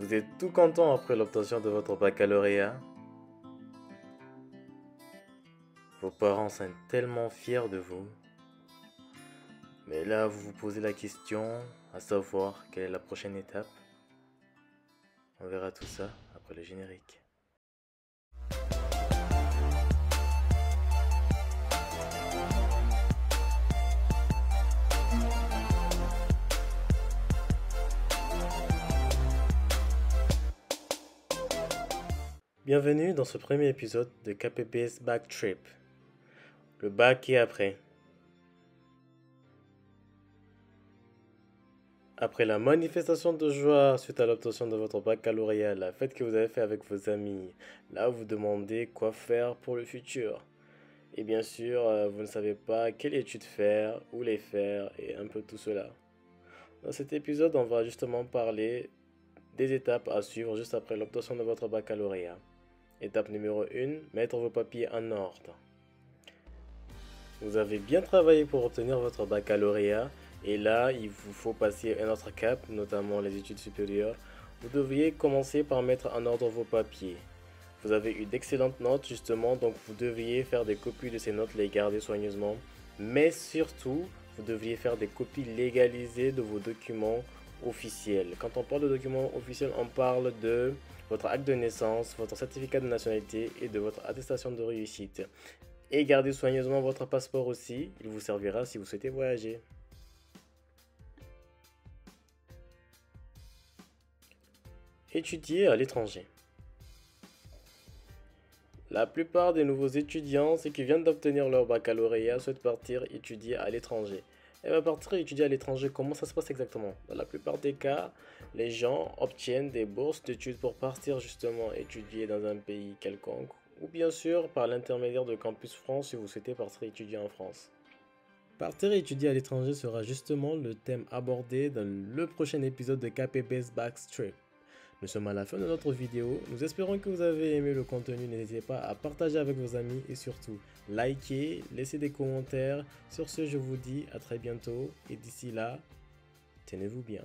Vous êtes tout content après l'obtention de votre baccalauréat? Vos parents sont tellement fiers de vous. Mais là, vous vous posez la question à savoir quelle est la prochaine étape. On verra tout ça après le générique. Bienvenue dans ce premier épisode de KPBS Back Trip. Le bac et après. Après la manifestation de joie suite à l'obtention de votre baccalauréat, la fête que vous avez fait avec vos amis, là vous demandez quoi faire pour le futur. Et bien sûr, vous ne savez pas quelle étude faire, où les faire et un peu tout cela. Dans cet épisode, on va justement parler des étapes à suivre juste après l'obtention de votre baccalauréat. Étape numéro 1, mettre vos papiers en ordre. Vous avez bien travaillé pour obtenir votre baccalauréat et là, il vous faut passer un autre cap, notamment les études supérieures. Vous devriez commencer par mettre en ordre vos papiers. Vous avez eu d'excellentes notes justement, donc vous devriez faire des copies de ces notes, les garder soigneusement. Mais surtout, vous devriez faire des copies légalisées de vos documents officiels. Quand on parle de documents officiels, on parle de votre acte de naissance, votre certificat de nationalité et de votre attestation de réussite. Et gardez soigneusement votre passeport aussi, il vous servira si vous souhaitez voyager. Étudier à l'étranger. La plupart des nouveaux étudiants, ceux qui viennent d'obtenir leur baccalauréat, souhaitent partir étudier à l'étranger. Et bien partir étudier à l'étranger, comment ça se passe exactement? Dans la plupart des cas, les gens obtiennent des bourses d'études pour partir justement étudier dans un pays quelconque, ou bien sûr par l'intermédiaire de Campus France si vous souhaitez partir étudier en France. Partir étudier à l'étranger sera justement le thème abordé dans le prochain épisode de KPBS Backtrip. Nous sommes à la fin de notre vidéo, nous espérons que vous avez aimé le contenu, n'hésitez pas à partager avec vos amis et surtout liker, laisser des commentaires. Sur ce, je vous dis à très bientôt et d'ici là, tenez-vous bien.